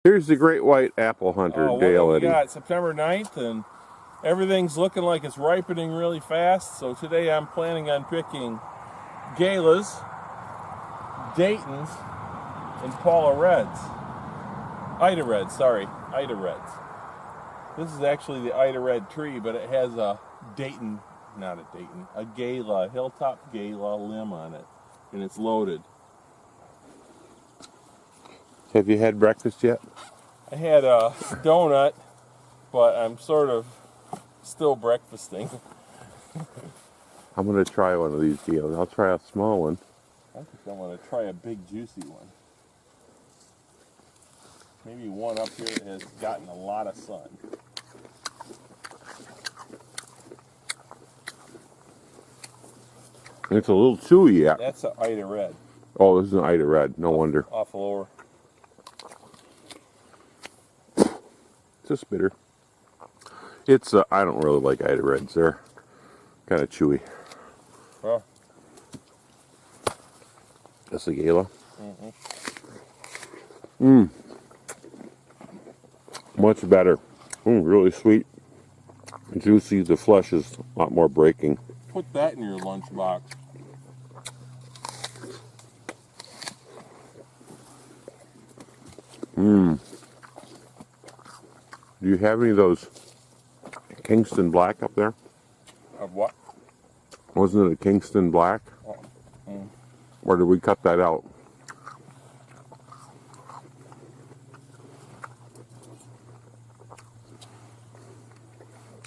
Here's the great white apple hunter, Dale we Eddy. got September 9th, and everything's looking like it's ripening really fast. So today I'm planning on picking Galas, Daytons, and Paula Reds. Ida Reds, sorry, Ida Reds. This is actually the Ida Red tree, but it has a Dayton, not a Dayton, a Gala, Hilltop Gala limb on it, and it's loaded. Have you had breakfast yet? I had a donut, but I'm sort of still breakfasting. I'm going to try one of these deals. I'll try a small one. I think I'm going to try a big juicy one. Maybe one up here that has gotten a lot of sun. It's a little chewy yet. That's an Ida Red. Oh, this is an Ida Red. No wonder. Off lower. It's just bitter. It's, I don't really like Ida Reds. They're kind of chewy. Oh. That's a Gala. Much better. Really sweet. Juicy. The flesh is a lot more breaking. Put that in your lunchbox. Do you have any of those Kingston Black up there? Of what? Wasn't it a Kingston Black? Or did we cut that out?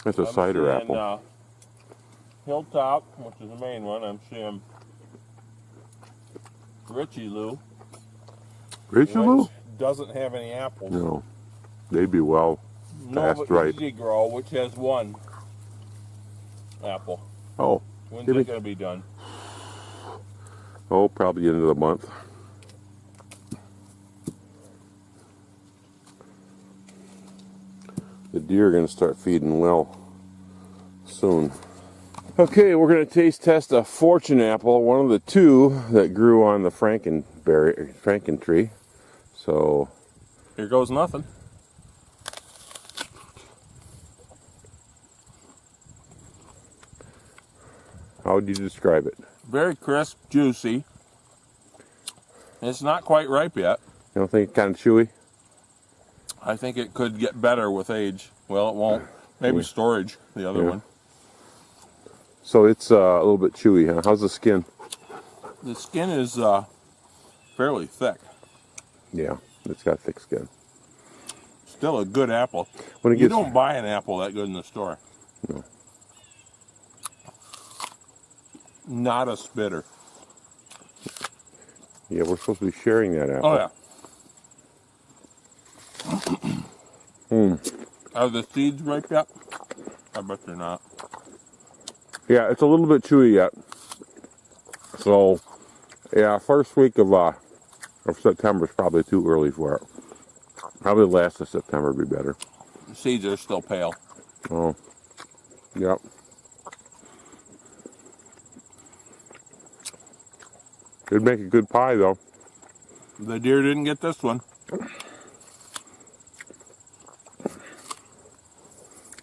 It's a cider apple. Hilltop, which is the main one. I'm seeing Richie Lou. Richie Lou? Doesn't have any apples. No. They'd be well past ripe. Easy Grow, which has one apple. Oh. When's it going to be done? Oh, probably end of the month. The deer are going to start feeding well soon. Okay, we're going to taste test a fortune apple, one of the two that grew on the Franken tree. So here goes nothing. How would you describe it? Very crisp, juicy. It's not quite ripe yet. You don't think it's kind of chewy? I think it could get better with age. Well, it won't. Maybe storage, the other one. So it's a little bit chewy, huh? How's the skin? The skin is fairly thick. Yeah, it's got thick skin. Still a good apple. You don't buy an apple that good in the store. No. Not a spitter. Yeah, we're supposed to be sharing that apple. Oh, yeah. Are the seeds ripe yet? I bet they're not. Yeah, it's a little bit chewy yet. So, yeah, first week of September is probably too early for it. Probably the last of September would be better. The seeds are still pale. Oh, yep. It'd make a good pie, though. The deer didn't get this one.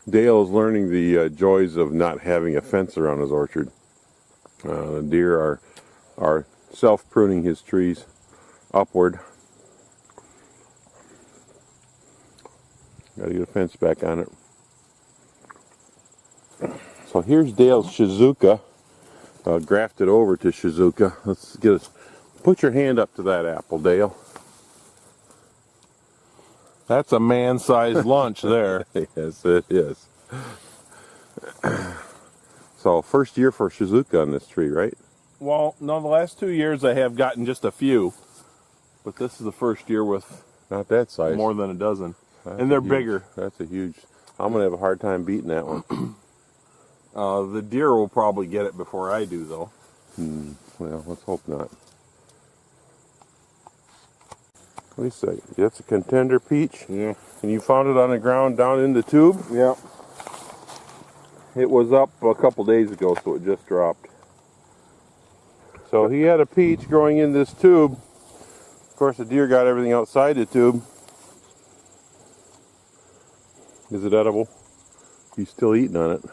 Dale is learning the joys of not having a fence around his orchard. The deer are self-pruning his trees upward. Got to get a fence back on it. So here's Dale's Shizuka, grafted over to Shizuka. Let's get us. Put your hand up to that apple, Dale. That's a man-sized lunch there. Yes, it is. So, first year for Shizuka on this tree, right? Well, no, the last 2 years I have gotten just a few. But this is the first year with not that size. More than a dozen. That's and they're huge, bigger. That's a huge. I'm going to have a hard time beating that one. The deer will probably get it before I do, though. Well, let's hope not. Wait a second. That's a contender peach? Yeah. And you found it on the ground down in the tube? Yeah. It was up a couple days ago, so it just dropped. So he had a peach growing in this tube. Of course, the deer got everything outside the tube. Is it edible? You still eating on it?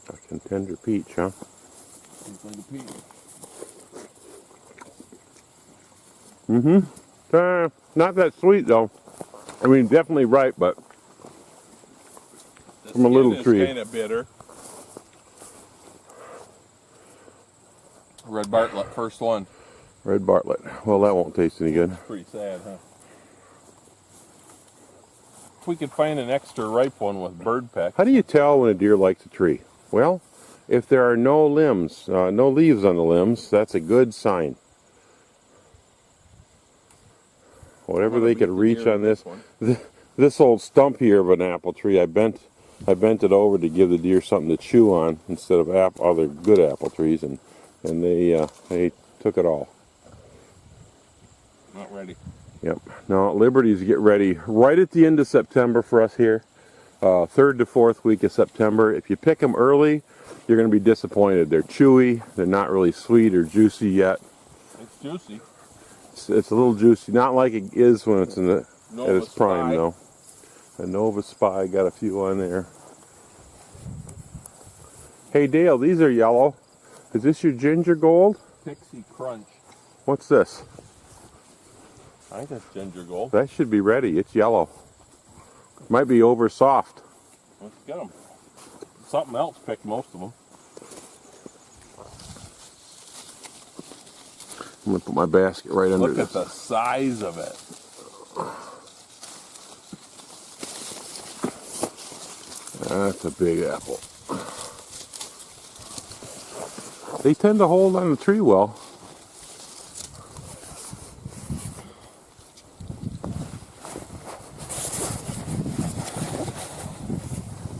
A contender peach, huh? Tastes like a peach. Not that sweet though. I mean, definitely ripe, but The from a little skin tree. is kind of bitter. Red Bartlett, first one. Red Bartlett. Well, that won't taste any good. Pretty sad, huh? If we could find an extra ripe one with bird peck. How do you tell when a deer likes a tree? Well, if there are no limbs, no leaves on the limbs, that's a good sign. Whatever they could reach on this, this old stump here of an apple tree, I bent it over to give the deer something to chew on instead of other good apple trees, and they took it all. Not ready. Yep. Now Liberty's get ready right at the end of September for us here, 3rd to 4th week of September. If you pick them early, you're going to be disappointed. They're chewy. They're not really sweet or juicy yet. It's juicy. It's a little juicy, not like it is when it's at its prime, Spy. though. A Nova Spy got a few on there. Hey Dale, these are yellow. Is this your ginger gold? Pixie Crunch. What's this? I think that's ginger gold. That should be ready. It's yellow. Might be over soft. Let's get them. Something else picked most of them. I'm going to put my basket right under Look this. at the size of it. That's a big apple. They tend to hold on the tree well.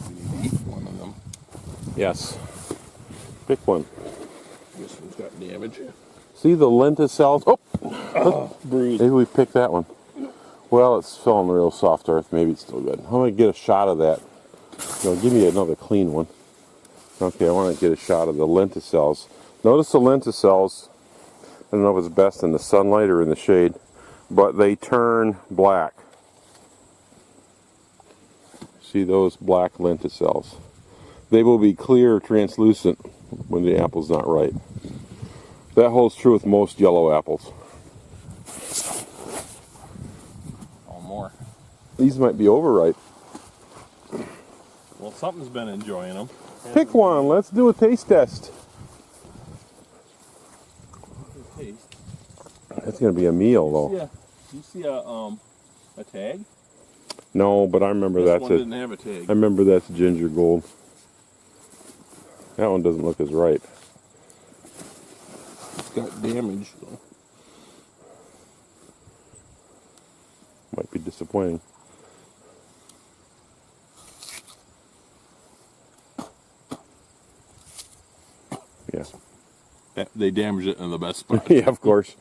We eat one of them. Yes. Pick one. This one's got damage. See the lenticels? Oh, bruised. Maybe we picked that one. Well, it's still on the real soft earth. Maybe it's still good. I'm going to get a shot of that. No, give me another clean one. Okay, I want to get a shot of the lenticels. Notice the lenticels. I don't know if it's best in the sunlight or in the shade, but they turn black. See those black lenticels? They will be clear, translucent when the apple's not ripe. That holds true with most yellow apples. Oh, more. These might be overripe. Well, something's been enjoying them. Pick one. Let's do a taste test. Taste. That's going to be a meal, though. Yeah. Do you see a tag? No, but I remember This that's one it. didn't have a tag. I remember that's ginger gold. That one doesn't look as ripe. It's got damage, though. Might be disappointing. Yeah. They damaged it in the best spot. Yeah, of course.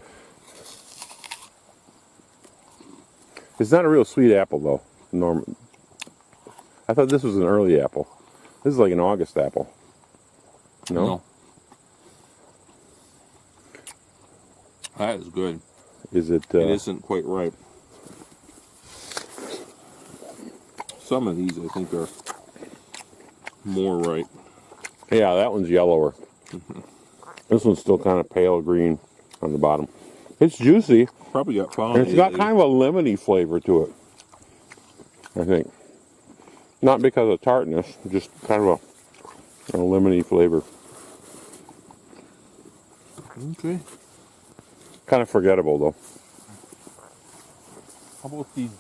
It's not a real sweet apple, though. Norman. I thought this was an early apple. This is like an August apple. No? That is good. Is it? It isn't quite ripe. Some of these, I think, are more ripe. Yeah, that one's yellower. This one's still kind of pale green on the bottom. It's juicy. Probably got And it's got kind of a lemony flavor to it, I think. Not because of tartness, just kind of a lemony flavor. Okay. Kind of forgettable, though. How about these?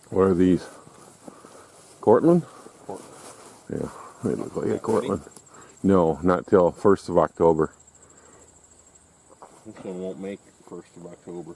What are these? Cortland? Yeah, they look like a Cortland. No, not till 1st of October. This one won't make 1st of October.